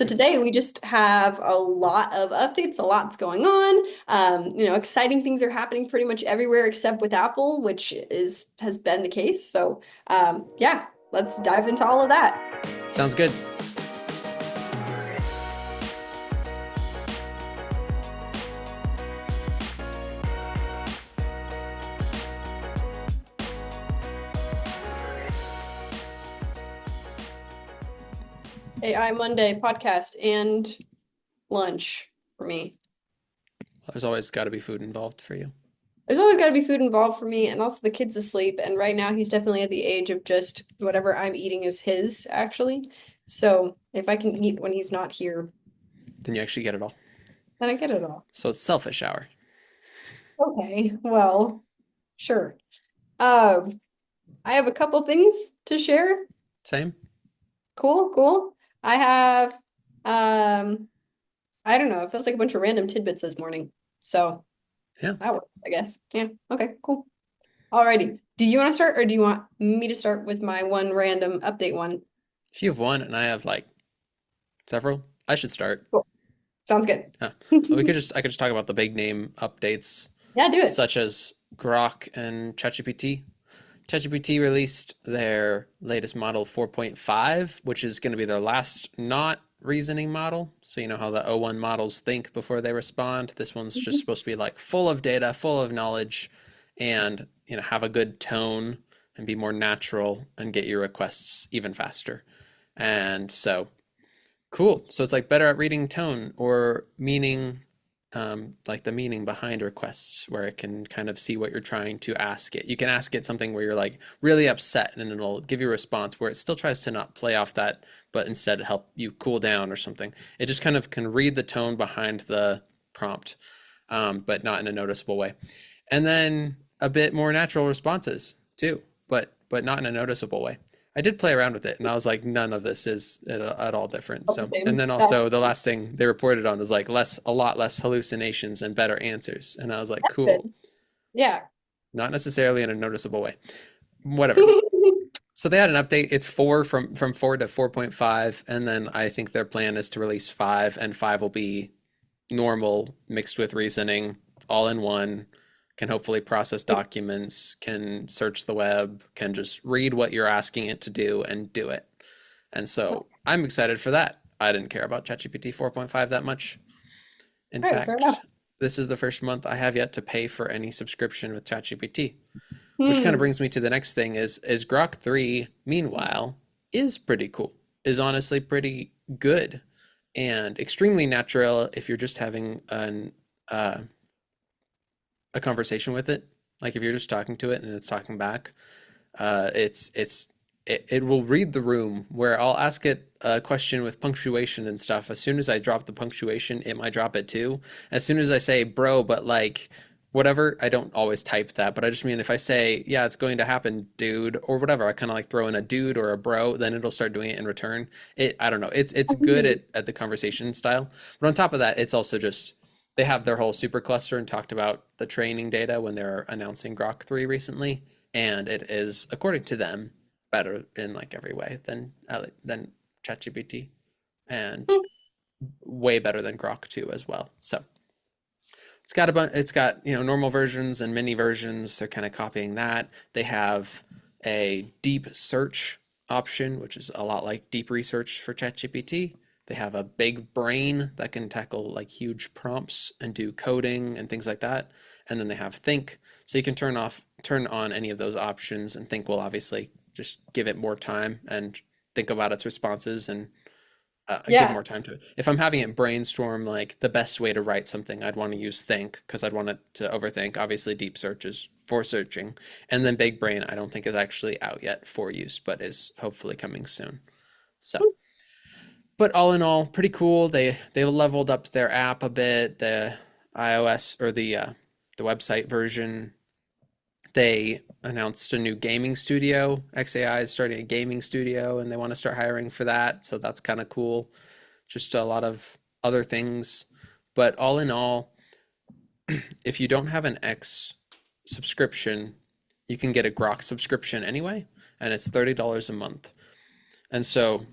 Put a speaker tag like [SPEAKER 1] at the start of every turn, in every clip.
[SPEAKER 1] So today we just have a lot of updates, a lot's going on. Exciting things are happening pretty much everywhere except with Apple, which has been the case. So yeah, let's dive into all of that.
[SPEAKER 2] Sounds good.
[SPEAKER 1] AI Monday podcast and lunch for me.
[SPEAKER 2] There's always got to be food involved for you.
[SPEAKER 1] There's always got to be food involved for me, and also the kid's asleep. And right now, he's definitely at the age of just whatever I'm eating is his, actually. So if I can eat when he's not here,
[SPEAKER 2] Then you actually get it all.
[SPEAKER 1] then I get it all.
[SPEAKER 2] So it's selfish hour.
[SPEAKER 1] Okay, well, sure. Um, I have a couple things to share.
[SPEAKER 2] Same.
[SPEAKER 1] Cool, cool. I have, um, I don't know, it feels like a bunch of random tidbits this morning. So
[SPEAKER 2] Yeah.
[SPEAKER 1] that works, I guess. Yeah, okay, cool. Alrighty. Do you want to start, or do you want me to start with my one random update one?
[SPEAKER 2] If you have one and I have like several, I should start.
[SPEAKER 1] Cool. Sounds good.
[SPEAKER 2] Huh. Well, I could just talk about the big name updates,
[SPEAKER 1] Yeah, do it.
[SPEAKER 2] such as Grok and ChatGPT. ChatGPT released their latest model 4.5, which is going to be their last not reasoning model. So you know how the O1 models think before they respond. This one's just
[SPEAKER 1] Mhm.
[SPEAKER 2] supposed to be like full of data, full of knowledge, and have a good tone and be more natural and get your requests even faster. And so cool. So it's like better at reading tone or meaning, like the meaning behind requests, where it can kind of see what you're trying to ask it. You can ask it something where you're like really upset and it'll give you a response where it still tries to not play off that, but instead help you cool down or something. It just kind of can read the tone behind the prompt, but not in a noticeable way. And then a bit more natural responses too, but not in a noticeable way. I did play around with it and I was like, none of this is at all different.
[SPEAKER 1] All the
[SPEAKER 2] So, and
[SPEAKER 1] same.
[SPEAKER 2] then also the last thing they reported on was like a lot less hallucinations and better answers. And I was like,
[SPEAKER 1] That's
[SPEAKER 2] cool.
[SPEAKER 1] good. Yeah.
[SPEAKER 2] Not necessarily in a noticeable way. Whatever. So they had an update. It's from 4 to 4.5. And then I think their plan is to release 5, and 5 will be normal mixed with reasoning all in one, can hopefully process documents, can search the web, can just read what you're asking it to do and do it. And so I'm excited for that. I didn't care about ChatGPT 4.5 that much. In
[SPEAKER 1] All right, fair enough.
[SPEAKER 2] fact, this is the first month I have yet to pay for any subscription with ChatGPT, which kind of
[SPEAKER 1] Hmm.
[SPEAKER 2] brings me to the next thing is Grok 3, meanwhile, is pretty cool. Is honestly pretty good and extremely natural if you're just having a conversation with it. Like if you're just talking to it and it's talking back, it will read the room where I'll ask it a question with punctuation and stuff. As soon as I drop the punctuation, it might drop it too. As soon as I say bro, but like whatever, I don't always type that, but I just mean if I say, yeah, it's going to happen, dude, or whatever, I kind of like throw in a dude or a bro, then it'll start doing it in return. I don't know. It's good at the conversation style. But on top of that, it's also just they have their whole supercluster and talked about the training data when they're announcing Grok 3 recently, and it is, according to them, better in like every way than ChatGPT, and way better than Grok 2 as well. So it's got normal versions and mini versions. They're kind of copying that. They have a deep search option, which is a lot like deep research for ChatGPT. They have a big brain that can tackle like huge prompts and do coding and things like that. And then they have think, so you can turn on any of those options, and think will obviously just give it more time and think about its responses and give
[SPEAKER 1] Yeah.
[SPEAKER 2] more time to it. If I'm having it brainstorm like the best way to write something, I'd want to use think because I'd want it to overthink. Obviously, deep search is for searching, and then big brain I don't think is actually out yet for use, but is hopefully coming soon. So, but all in all, pretty cool. They leveled up their app a bit. The iOS or the website version. They announced a new gaming studio. XAI is starting a gaming studio, and they want to start hiring for that. So that's kind of cool. Just a lot of other things. But all in all, if you don't have an X subscription, you can get a Grok subscription anyway, and it's $30 a month. And so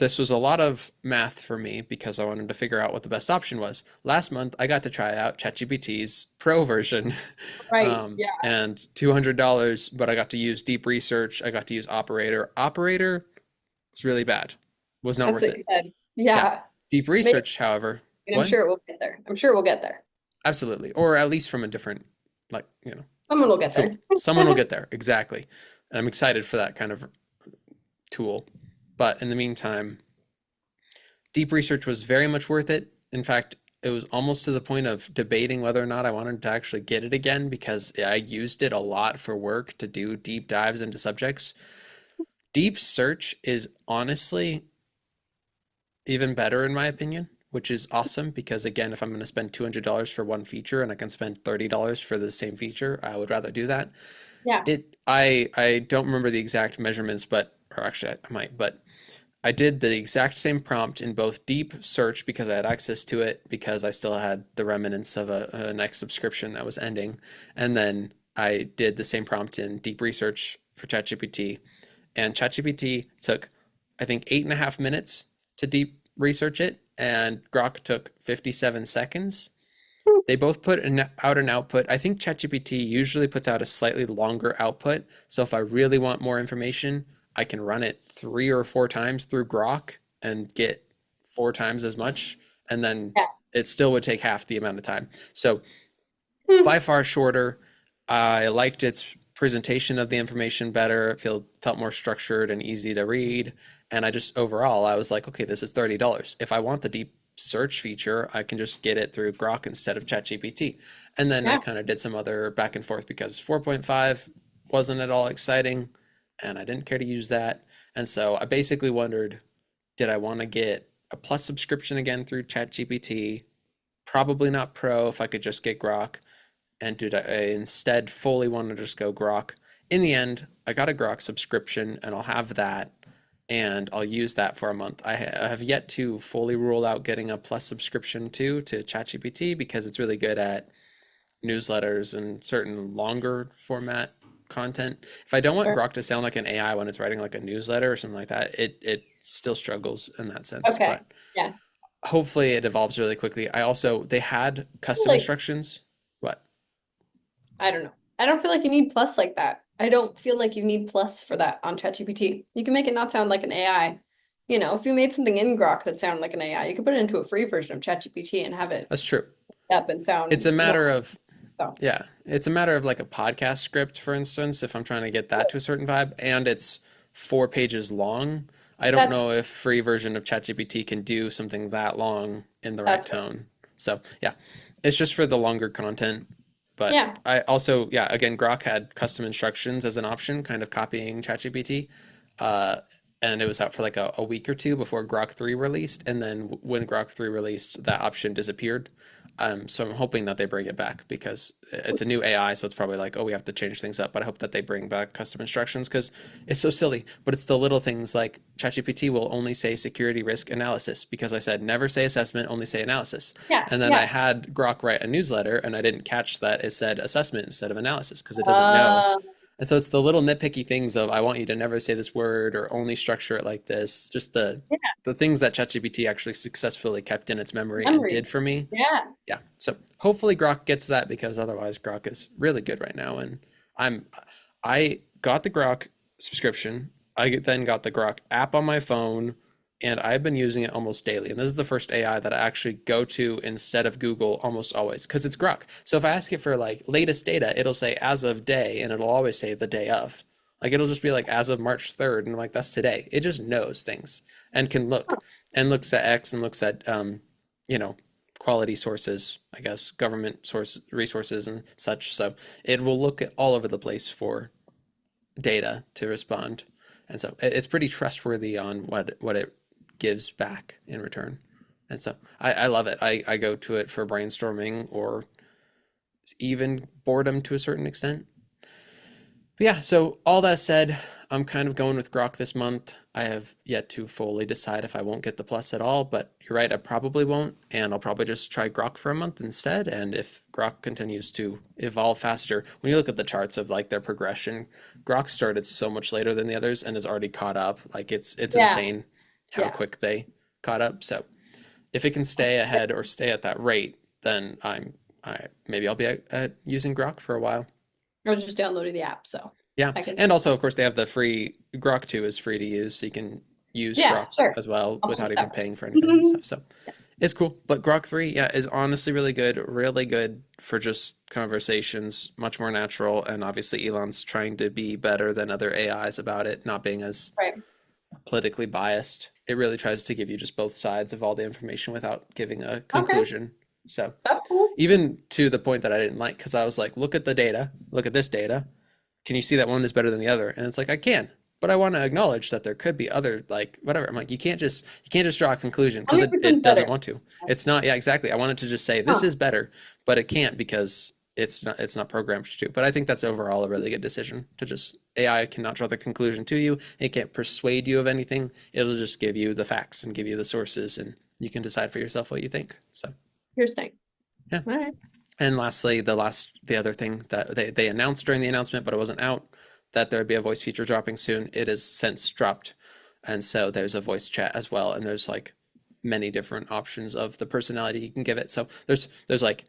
[SPEAKER 2] this was a lot of math for me because I wanted to figure out what the best option was. Last month, I got to try out ChatGPT's Pro version,
[SPEAKER 1] Right. Yeah.
[SPEAKER 2] and $200, but I got to use Deep Research. I got to use Operator. Operator was really bad, was not
[SPEAKER 1] That's
[SPEAKER 2] worth
[SPEAKER 1] what
[SPEAKER 2] it.
[SPEAKER 1] you said.
[SPEAKER 2] Yeah.
[SPEAKER 1] Yeah.
[SPEAKER 2] Deep
[SPEAKER 1] Maybe,
[SPEAKER 2] Research, however,
[SPEAKER 1] and I'm
[SPEAKER 2] what?
[SPEAKER 1] sure it will get there. I'm sure we'll get there.
[SPEAKER 2] Absolutely. Or at least from a different, like,
[SPEAKER 1] Someone will get
[SPEAKER 2] tool.
[SPEAKER 1] there.
[SPEAKER 2] Someone will get there. Exactly. And I'm excited for that kind of tool. But in the meantime, Deep Research was very much worth it. In fact, it was almost to the point of debating whether or not I wanted to actually get it again because I used it a lot for work to do deep dives into subjects. Deep Search is honestly even better in my opinion, which is awesome because again, if I'm going to spend $200 for one feature and I can spend $30 for the same feature, I would rather do that.
[SPEAKER 1] Yeah.
[SPEAKER 2] I don't remember the exact measurements, but or actually I might, but I did the exact same prompt in both Deep Search because I had access to it because I still had the remnants of a next subscription that was ending, and then I did the same prompt in Deep Research for ChatGPT, and ChatGPT took I think 8.5 minutes to deep research it, and Grok took 57 seconds. They both put out an output. I think ChatGPT usually puts out a slightly longer output. So if I really want more information, I can run it 3 or 4 times through Grok and get 4 times as much. And then
[SPEAKER 1] Yeah.
[SPEAKER 2] it still would take half the amount of time. So
[SPEAKER 1] Hmm.
[SPEAKER 2] by far shorter. I liked its presentation of the information better. It felt more structured and easy to read. And I just overall, I was like, okay, this is $30. If I want the deep search feature, I can just get it through Grok instead of ChatGPT. And then I
[SPEAKER 1] Yeah.
[SPEAKER 2] kind of did some other back and forth because 4.5 wasn't at all exciting and I didn't care to use that. And so I basically wondered, did I want to get a plus subscription again through ChatGPT? Probably not Pro if I could just get Grok, and did I instead fully want to just go Grok. In the end, I got a Grok subscription and I'll have that and I'll use that for a month. I have yet to fully rule out getting a plus subscription to ChatGPT because it's really good at newsletters and certain longer format content. If I don't want
[SPEAKER 1] Sure.
[SPEAKER 2] Grok to sound like an AI when it's writing like a newsletter or something like that, it still struggles in that sense.
[SPEAKER 1] Okay.
[SPEAKER 2] But
[SPEAKER 1] Yeah.
[SPEAKER 2] hopefully it evolves really quickly. I also they had custom
[SPEAKER 1] Like,
[SPEAKER 2] instructions. What?
[SPEAKER 1] I don't know. I don't feel like you need plus like that. I don't feel like you need plus for that on ChatGPT. You can make it not sound like an AI. If you made something in Grok that sounded like an AI, you could put it into a free version of ChatGPT and have it
[SPEAKER 2] That's true.
[SPEAKER 1] up and
[SPEAKER 2] It's
[SPEAKER 1] sound
[SPEAKER 2] a matter
[SPEAKER 1] normal.
[SPEAKER 2] of,
[SPEAKER 1] So,
[SPEAKER 2] yeah, it's a matter of like a podcast script, for instance, if I'm trying to get that to a certain vibe, and it's 4 pages long. I don't
[SPEAKER 1] that's
[SPEAKER 2] know if free version of ChatGPT can do something that long in the right
[SPEAKER 1] that's fair.
[SPEAKER 2] tone. So yeah, it's just for the longer content. But
[SPEAKER 1] Yeah.
[SPEAKER 2] I also, yeah, again, Grok had custom instructions as an option, kind of copying ChatGPT. Uh, and it was out for like a week or two before Grok 3 released. And then when Grok 3 released, that option disappeared. So I'm hoping that they bring it back because it's a new AI, so it's probably like, oh, we have to change things up. But I hope that they bring back custom instructions because it's so silly. But it's the little things like ChatGPT will only say security risk analysis because I said never say assessment, only say analysis.
[SPEAKER 1] Yeah.
[SPEAKER 2] And then I
[SPEAKER 1] Yeah.
[SPEAKER 2] had Grok write a newsletter and I didn't catch that it said assessment instead of analysis because it doesn't know.
[SPEAKER 1] Uh,
[SPEAKER 2] And so it's the little nitpicky things of I want you to never say this word or only structure it like this. Just
[SPEAKER 1] yeah.
[SPEAKER 2] the things that ChatGPT actually successfully kept in its memory and
[SPEAKER 1] Memory.
[SPEAKER 2] did for me.
[SPEAKER 1] Yeah.
[SPEAKER 2] Yeah. So hopefully Grok gets that because otherwise Grok is really good right now. And I'm I got the Grok subscription. I then got the Grok app on my phone and I've been using it almost daily. And this is the first AI that I actually go to instead of Google almost always because it's Grok. So if I ask it for like latest data, it'll say as of day and it'll always say the day of. Like it'll just be like as of March 3rd and I'm like that's today. It just knows things and can look and looks at X and looks at you know, quality sources, I guess, government source resources and such. So it will look at all over the place for data to respond. And so it's pretty trustworthy on what it gives back in return. And so I love it. I go to it for brainstorming or even boredom to a certain extent. But yeah, so all that said, I'm kind of going with Grok this month. I have yet to fully decide if I won't get the plus at all, but you're right, I probably won't, and I'll probably just try Grok for a month instead. And if Grok continues to evolve faster, when you look at the charts of like their progression, Grok started so much later than the others and has already caught up. Like it's
[SPEAKER 1] Yeah.
[SPEAKER 2] insane. how
[SPEAKER 1] Yeah.
[SPEAKER 2] quick they caught up. So if it can stay ahead or stay at that rate, then I maybe I'll be at using Grok for a while.
[SPEAKER 1] I was just downloading the app, so
[SPEAKER 2] Yeah,
[SPEAKER 1] I can.
[SPEAKER 2] and also of course they have the free Grok 2 is free to use, so you can use
[SPEAKER 1] Yeah,
[SPEAKER 2] Grok
[SPEAKER 1] sure.
[SPEAKER 2] as well
[SPEAKER 1] I'll
[SPEAKER 2] without
[SPEAKER 1] keep
[SPEAKER 2] even
[SPEAKER 1] that.
[SPEAKER 2] paying for anything and
[SPEAKER 1] Mhm.
[SPEAKER 2] stuff. So it's cool. But Grok 3, yeah, is honestly really good for just conversations, much more natural. And obviously Elon's trying to be better than other AIs about it, not being as
[SPEAKER 1] Right.
[SPEAKER 2] politically biased. It really tries to give you just both sides of all the information without giving a
[SPEAKER 1] Okay.
[SPEAKER 2] conclusion. So
[SPEAKER 1] That's cool.
[SPEAKER 2] even to the point that I didn't like, because I was like, look at the data, look at this data. Can you see that one is better than the other? And it's like, I can, but I want to acknowledge that there could be other, like, whatever. I'm like, you can't just draw a conclusion because it
[SPEAKER 1] 100%
[SPEAKER 2] doesn't
[SPEAKER 1] better.
[SPEAKER 2] want to. It's not, yeah, exactly. I want it to just say this
[SPEAKER 1] Huh.
[SPEAKER 2] is better, but it can't because it's not programmed to. But I think that's overall a really good decision to just AI cannot draw the conclusion to you. It can't persuade you of anything. It'll just give you the facts and give you the sources, and you can decide for yourself what you think. So
[SPEAKER 1] Interesting.
[SPEAKER 2] yeah.
[SPEAKER 1] All right.
[SPEAKER 2] And lastly, the other thing that they announced during the announcement, but it wasn't out, that there would be a voice feature dropping soon. It is since dropped. And so there's a voice chat as well. And there's like many different options of the personality you can give it. So there's like,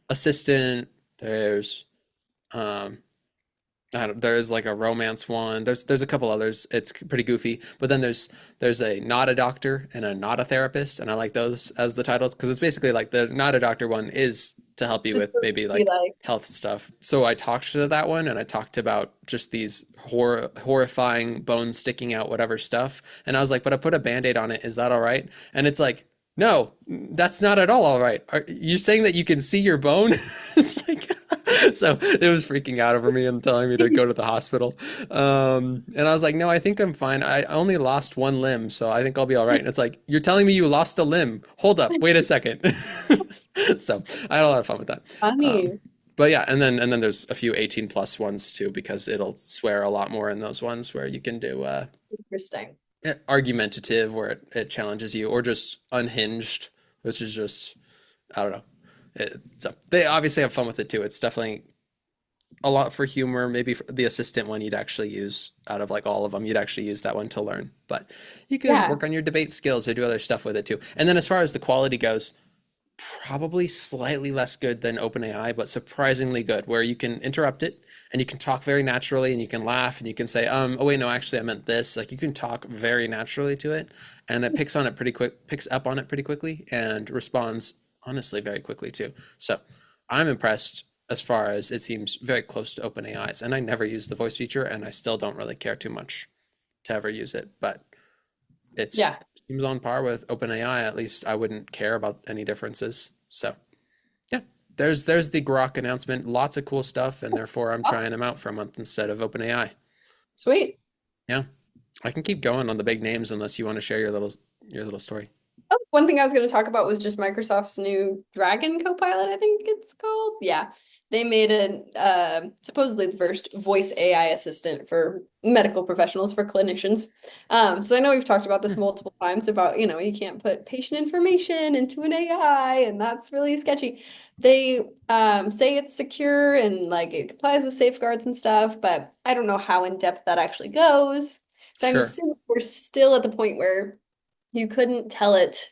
[SPEAKER 2] assistant, there's um there's like a romance one. There's a couple others. It's pretty goofy. But then there's a not a doctor and a not a therapist, and I like those as the titles because it's basically like the not a doctor one is to help you
[SPEAKER 1] Just
[SPEAKER 2] with
[SPEAKER 1] to
[SPEAKER 2] maybe
[SPEAKER 1] be
[SPEAKER 2] like
[SPEAKER 1] like,
[SPEAKER 2] health stuff. So I talked to that one and I talked about just these horrifying bones sticking out, whatever stuff. And I was like, but I put a band-aid on it. Is that all right? And it's like, no, that's not at all right. Are you saying that you can see your bone? It's like so it was freaking out over me and telling me to go to the hospital. And I was like, no, I think I'm fine. I only lost one limb, so I think I'll be all right. And it's like, you're telling me you lost a limb. Hold up, wait a second. So I had a lot of fun with that. Um,
[SPEAKER 1] funny.
[SPEAKER 2] but yeah, and then there's a few 18 plus ones too, because it'll swear a lot more in those ones where you can do
[SPEAKER 1] Interesting.
[SPEAKER 2] argumentative, where it challenges you, or just unhinged, which is just, I don't know. So they obviously have fun with it too. It's definitely a lot for humor. Maybe for the assistant one you'd actually use out of like all of them. You'd actually use that one to learn. But you could
[SPEAKER 1] Yeah.
[SPEAKER 2] work on your debate skills or do other stuff with it too. And then as far as the quality goes, probably slightly less good than OpenAI, but surprisingly good, where you can interrupt it and you can talk very naturally and you can laugh and you can say, oh wait, no, actually I meant this. Like you can talk very naturally to it and it picks up on it pretty quickly and responds honestly very quickly too. So I'm impressed as far as it seems very close to OpenAI's. And I never use the voice feature and I still don't really care too much to ever use it, but it's
[SPEAKER 1] Yeah.
[SPEAKER 2] seems on par with OpenAI. At least I wouldn't care about any differences. So yeah, there's the Grok announcement. Lots of cool stuff, and therefore I'm
[SPEAKER 1] Oh,
[SPEAKER 2] trying them out for a month instead of OpenAI.
[SPEAKER 1] sweet.
[SPEAKER 2] Yeah, I can keep going on the big names unless you want to share your little story.
[SPEAKER 1] Oh, one thing I was going to talk about was just Microsoft's new Dragon Copilot, I think it's called. Yeah. They made an supposedly the first voice AI assistant for medical professionals, for clinicians. So I know we've talked about this
[SPEAKER 2] Hmm,
[SPEAKER 1] multiple times about, you can't put patient information into an AI, and that's really sketchy. They say it's secure and like it complies with safeguards and stuff, but I don't know how in depth that actually goes. So I'm
[SPEAKER 2] sure.
[SPEAKER 1] assuming we're still at the point where you couldn't tell it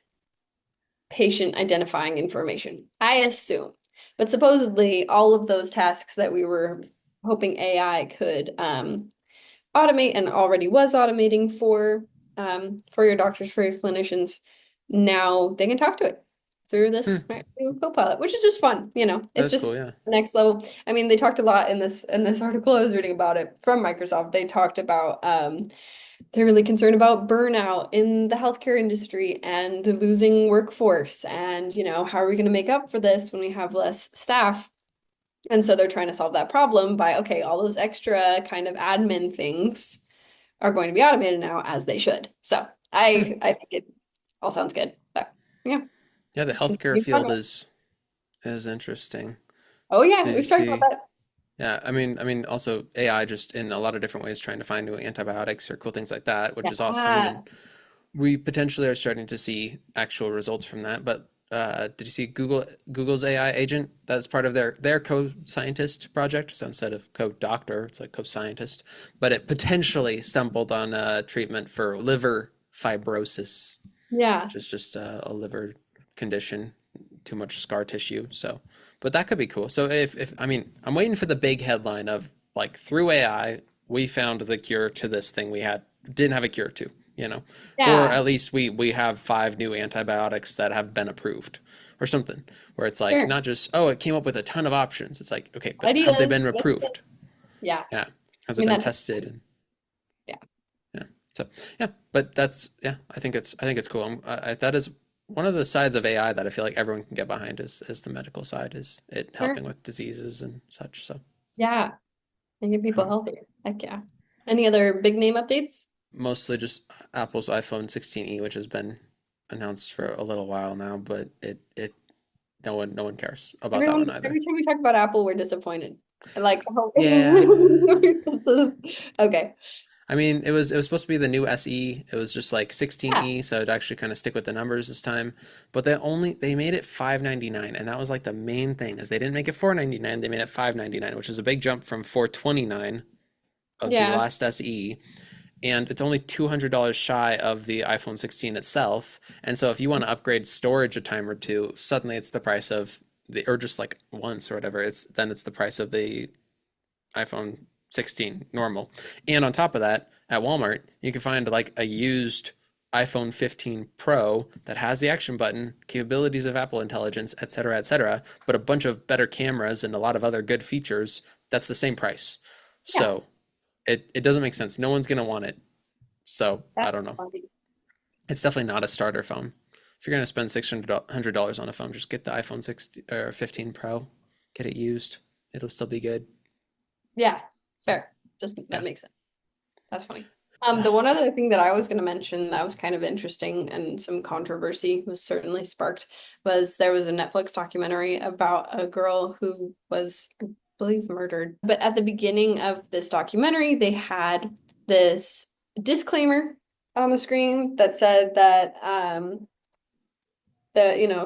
[SPEAKER 1] patient identifying information, I assume. But supposedly, all of those tasks that we were hoping AI could automate and already was automating for your doctors, for your clinicians, now they can talk to it through this
[SPEAKER 2] Hmm,
[SPEAKER 1] new Copilot, which is just fun. It's
[SPEAKER 2] that's
[SPEAKER 1] just
[SPEAKER 2] cool. Yeah.
[SPEAKER 1] next level. I mean, they talked a lot in this article I was reading about it from Microsoft. They talked about they're really concerned about burnout in the healthcare industry and the losing workforce. And, how are we going to make up for this when we have less staff? And so they're trying to solve that problem by, okay, all those extra kind of admin things are going to be automated now as they should. So
[SPEAKER 2] Hmm.
[SPEAKER 1] I think it all sounds good. But yeah,
[SPEAKER 2] Yeah, the
[SPEAKER 1] just
[SPEAKER 2] healthcare
[SPEAKER 1] continue to talk
[SPEAKER 2] field
[SPEAKER 1] about it.
[SPEAKER 2] is interesting.
[SPEAKER 1] Oh yeah,
[SPEAKER 2] Did you
[SPEAKER 1] we've talked about
[SPEAKER 2] see?
[SPEAKER 1] that.
[SPEAKER 2] Yeah, I mean, also AI just in a lot of different ways trying to find new antibiotics or cool things like that, which is awesome. And
[SPEAKER 1] Yeah.
[SPEAKER 2] we potentially are starting to see actual results from that. But did you see Google's AI agent? That's part of their co-scientist project. So instead of co-doctor, it's like co-scientist. But it potentially stumbled on a treatment for liver fibrosis,
[SPEAKER 1] Yeah.
[SPEAKER 2] which is just a liver condition, too much scar tissue. So, but that could be cool. So if I mean, I'm waiting for the big headline of like through AI, we found the cure to this thing we had didn't have a cure to, you know, or
[SPEAKER 1] Yeah.
[SPEAKER 2] at least we have 5 new antibiotics that have been approved or something where it's like
[SPEAKER 1] Sure.
[SPEAKER 2] not just, oh, it came up with a ton of options. It's like, okay, but have they
[SPEAKER 1] Ideas.
[SPEAKER 2] been approved?
[SPEAKER 1] Yeah.
[SPEAKER 2] Yeah. Has
[SPEAKER 1] I
[SPEAKER 2] it
[SPEAKER 1] mean,
[SPEAKER 2] been
[SPEAKER 1] that takes
[SPEAKER 2] tested?
[SPEAKER 1] time.
[SPEAKER 2] And
[SPEAKER 1] Yeah.
[SPEAKER 2] yeah. So yeah, but that's yeah. I think it's cool. That is one of the sides of AI that I feel like everyone can get behind is the medical side, is it
[SPEAKER 1] Sure.
[SPEAKER 2] helping with diseases and such. So
[SPEAKER 1] Yeah. And get people
[SPEAKER 2] um,
[SPEAKER 1] healthier. Heck yeah. Any other big name updates?
[SPEAKER 2] mostly just Apple's iPhone 16e, which has been announced for a little while now, but it no one cares about that one
[SPEAKER 1] Everyone,
[SPEAKER 2] either.
[SPEAKER 1] every time we talk about Apple, we're disappointed. Like, oh,
[SPEAKER 2] Yeah.
[SPEAKER 1] okay.
[SPEAKER 2] I mean, it was supposed to be the new SE. It was just like
[SPEAKER 1] Yeah.
[SPEAKER 2] 16e, so it'd actually kind of stick with the numbers this time. But they made it 599, and that was like the main thing is they didn't make it 499, they made it 599, which is a big jump from 429 of the
[SPEAKER 1] Yeah.
[SPEAKER 2] last SE, and it's only $200 shy of the iPhone 16 itself. And so if you want to upgrade storage a time or two, suddenly it's the price of the or just like once or whatever, it's the price of the iPhone 16 normal. And on top of that, at Walmart, you can find like a used iPhone 15 Pro that has the action button, capabilities of Apple Intelligence, et cetera, but a bunch of better cameras and a lot of other good features. That's the same price.
[SPEAKER 1] Yeah.
[SPEAKER 2] So it doesn't make sense. No one's going to want it. So I
[SPEAKER 1] That's
[SPEAKER 2] don't know.
[SPEAKER 1] funny.
[SPEAKER 2] It's definitely not a starter phone. If you're going to spend $600 on a phone, just get the iPhone 16 or 15 Pro. Get it used. It'll still be good.
[SPEAKER 1] Yeah.
[SPEAKER 2] So
[SPEAKER 1] Fair. Just that
[SPEAKER 2] yeah.
[SPEAKER 1] makes sense. That's funny. The one other thing that I was going to mention that was kind of interesting and some controversy was certainly sparked was there was a Netflix documentary about a girl who was, I believe, murdered. But at the beginning of this documentary, they had this disclaimer on the screen that said that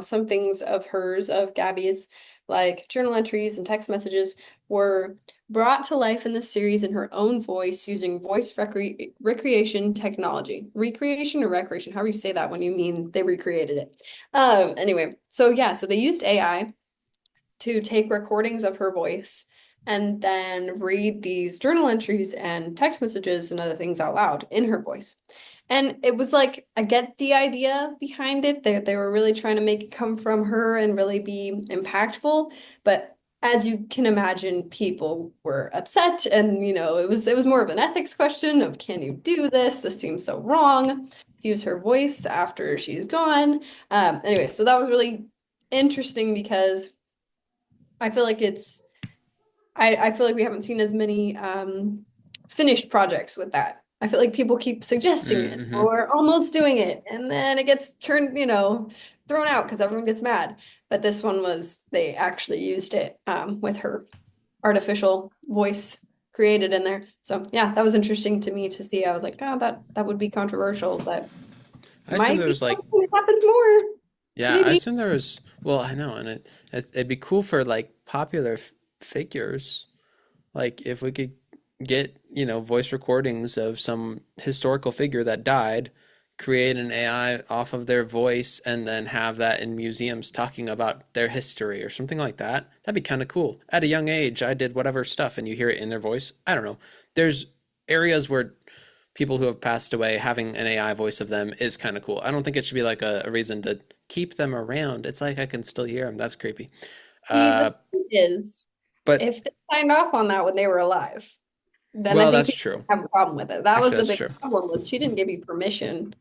[SPEAKER 1] some things of hers, of Gabby's, like journal entries and text messages, were brought to life in the series in her own voice using voice recreation technology. Recreation or recreation, however you say that when you mean they recreated it. Anyway, so yeah, so they used AI to take recordings of her voice and then read these journal entries and text messages and other things out loud in her voice. And it was like, I get the idea behind it. They were really trying to make it come from her and really be impactful. But as you can imagine, people were upset. And, it was more of an ethics question of can you do this? This seems so wrong. Use her voice after she's gone. Anyway, so that was really interesting because I feel like I feel like we haven't seen as many finished projects with that. I feel like people keep suggesting it
[SPEAKER 2] Mm-hmm.
[SPEAKER 1] or almost doing it, and then it gets turned, thrown out because everyone gets mad. But this one was they actually used it with her artificial voice created in there. So yeah, that was interesting to me to see. I was like, oh, that would be controversial, but
[SPEAKER 2] I assume
[SPEAKER 1] might
[SPEAKER 2] there
[SPEAKER 1] be
[SPEAKER 2] was like,
[SPEAKER 1] something that happens more.
[SPEAKER 2] yeah, I
[SPEAKER 1] Maybe.
[SPEAKER 2] assume there was, well, I know, and it'd be cool for like popular figures. Like if we could get, voice recordings of some historical figure that died, create an AI off of their voice, and then have that in museums talking about their history or something like that. That'd be kind of cool. At a young age, I did whatever stuff, and you hear it in their voice. I don't know. There's areas where people who have passed away having an AI voice of them is kind of cool. I don't think it should be like a reason to keep them around. It's like I can still hear them. That's creepy.
[SPEAKER 1] See, the
[SPEAKER 2] Uh,
[SPEAKER 1] thing is,
[SPEAKER 2] but
[SPEAKER 1] if they signed off on that when they were alive, then I
[SPEAKER 2] well,
[SPEAKER 1] think
[SPEAKER 2] that's
[SPEAKER 1] people
[SPEAKER 2] true.
[SPEAKER 1] have a problem with it. That was
[SPEAKER 2] Actually,
[SPEAKER 1] the
[SPEAKER 2] that's
[SPEAKER 1] big
[SPEAKER 2] true.
[SPEAKER 1] problem was she didn't give you permission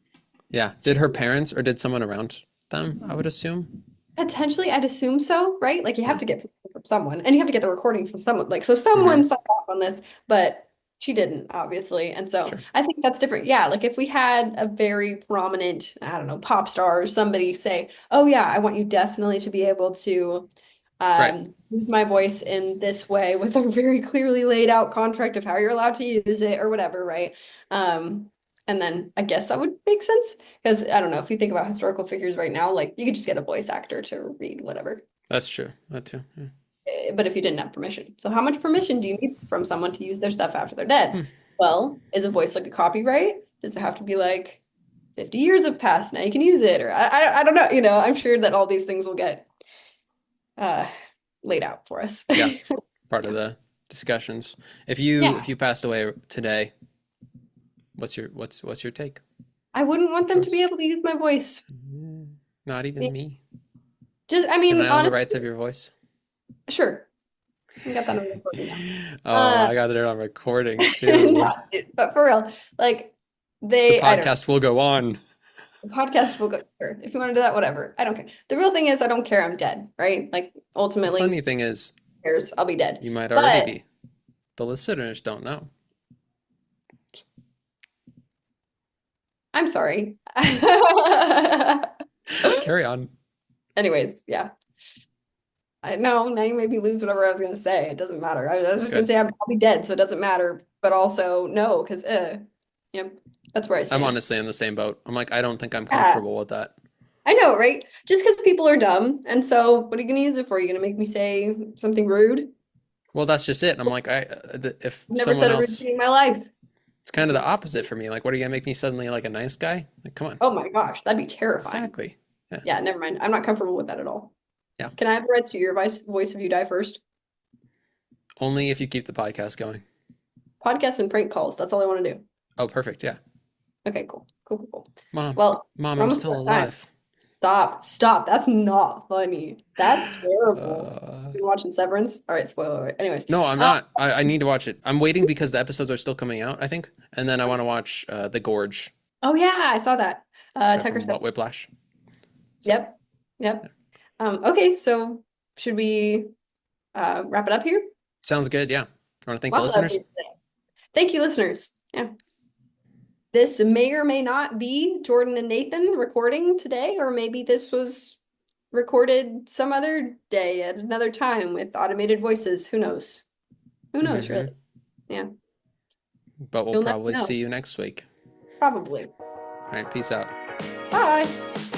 [SPEAKER 2] Yeah.
[SPEAKER 1] to
[SPEAKER 2] Did her parents or did someone around them, I would assume?
[SPEAKER 1] potentially, I'd assume so, right? Like you have
[SPEAKER 2] Yeah.
[SPEAKER 1] to get permission from someone and you have to get the recording from someone. Like so
[SPEAKER 2] Hmm.
[SPEAKER 1] someone signed off on this, but she didn't, obviously. And so
[SPEAKER 2] Sure.
[SPEAKER 1] I think that's different. Yeah, like if we had a very prominent, I don't know, pop star or somebody say, "Oh yeah, I want you definitely to be able to
[SPEAKER 2] Right.
[SPEAKER 1] use my voice in this way with a very clearly laid out contract of how you're allowed to use it or whatever, right? Um, and then I guess that would make sense because I don't know if you think about historical figures right now, like you could just get a voice actor to read whatever.
[SPEAKER 2] That's true. That too. Yeah.
[SPEAKER 1] But if you didn't have permission, so how much permission do you need from someone to use their stuff after they're dead?
[SPEAKER 2] Hmm.
[SPEAKER 1] Well, is a voice like a copyright? Does it have to be like 50 years have passed, now you can use it, or I don't know, I'm sure that all these things will get uh laid out for us.
[SPEAKER 2] Yeah, part of the discussions. If you
[SPEAKER 1] Yeah,
[SPEAKER 2] passed away today, what's your take?
[SPEAKER 1] I wouldn't want them to be
[SPEAKER 2] Choice?
[SPEAKER 1] able to use my voice.
[SPEAKER 2] Not
[SPEAKER 1] Yeah.
[SPEAKER 2] even me.
[SPEAKER 1] Just, I
[SPEAKER 2] Can
[SPEAKER 1] mean,
[SPEAKER 2] I own the rights
[SPEAKER 1] honestly,
[SPEAKER 2] of your voice?
[SPEAKER 1] sure. I got that on recording now.
[SPEAKER 2] Oh,
[SPEAKER 1] Uh,
[SPEAKER 2] I got it on recording too.
[SPEAKER 1] no, but for real, like
[SPEAKER 2] The
[SPEAKER 1] I don't know.
[SPEAKER 2] podcast will go on.
[SPEAKER 1] The podcast will go, sure. If you want to do that, whatever. I don't care. The real thing is I don't care I'm dead, right? Like
[SPEAKER 2] The
[SPEAKER 1] ultimately,
[SPEAKER 2] funny
[SPEAKER 1] who
[SPEAKER 2] thing is,
[SPEAKER 1] cares? I'll be dead.
[SPEAKER 2] you might already
[SPEAKER 1] But
[SPEAKER 2] be. The listeners don't know.
[SPEAKER 1] I'm sorry.
[SPEAKER 2] Carry on.
[SPEAKER 1] Anyways, yeah. I know now you made me lose whatever I was gonna say. It doesn't matter. I was just gonna
[SPEAKER 2] Good.
[SPEAKER 1] say I'll be dead, so it doesn't matter. But also no, because yep, that's where I
[SPEAKER 2] I'm
[SPEAKER 1] stand.
[SPEAKER 2] honestly in the same boat. I'm like, I don't think I'm
[SPEAKER 1] Yeah,
[SPEAKER 2] comfortable with that.
[SPEAKER 1] I know, right? Just because people are dumb, and so what are you gonna use it for? Are you gonna make me say something rude?
[SPEAKER 2] Well, that's just it. I'm like, if
[SPEAKER 1] I've never
[SPEAKER 2] someone
[SPEAKER 1] said a rude
[SPEAKER 2] else,
[SPEAKER 1] thing in my life.
[SPEAKER 2] it's kind of the opposite for me. Like, what are you gonna make me suddenly like a nice guy? Like, come on.
[SPEAKER 1] Oh my gosh, that'd be terrifying.
[SPEAKER 2] Exactly. Yeah.
[SPEAKER 1] Yeah, never mind. I'm not comfortable with that at all.
[SPEAKER 2] Yeah.
[SPEAKER 1] Can I have the rights to your voice if you die first?
[SPEAKER 2] Only if you keep the podcast going.
[SPEAKER 1] Podcasts and prank calls. That's all I want to do.
[SPEAKER 2] Oh, perfect. Yeah.
[SPEAKER 1] Okay, cool. Cool, cool, cool.
[SPEAKER 2] Mom,
[SPEAKER 1] Well,
[SPEAKER 2] mom,
[SPEAKER 1] we're
[SPEAKER 2] I'm
[SPEAKER 1] almost
[SPEAKER 2] still
[SPEAKER 1] out of time.
[SPEAKER 2] alive.
[SPEAKER 1] Stop. Stop. That's not funny. That's terrible.
[SPEAKER 2] Uh,
[SPEAKER 1] You watching Severance? All right, spoiler alert. Anyways,
[SPEAKER 2] no, I'm
[SPEAKER 1] uh,
[SPEAKER 2] not. I need to watch it. I'm waiting because the episodes are still coming out, I think. And then I want to watch The Gorge
[SPEAKER 1] oh yeah, I saw that. Tucker
[SPEAKER 2] from
[SPEAKER 1] said,
[SPEAKER 2] What Whiplash. So,
[SPEAKER 1] yep, yep.
[SPEAKER 2] yeah.
[SPEAKER 1] Okay, so should we wrap it up here?
[SPEAKER 2] Sounds good. Yeah. I want to thank the
[SPEAKER 1] Lots of
[SPEAKER 2] listeners.
[SPEAKER 1] updates today. Thank you, listeners. Yeah. This may or may not be Jordan and Nathan recording today, or maybe this was recorded some other day at another time with automated voices. Who knows? Who knows, really?
[SPEAKER 2] Hmm.
[SPEAKER 1] Yeah,
[SPEAKER 2] But we'll
[SPEAKER 1] you'll never
[SPEAKER 2] probably see
[SPEAKER 1] know.
[SPEAKER 2] you next week.
[SPEAKER 1] Probably.
[SPEAKER 2] All right. Peace out.
[SPEAKER 1] Bye.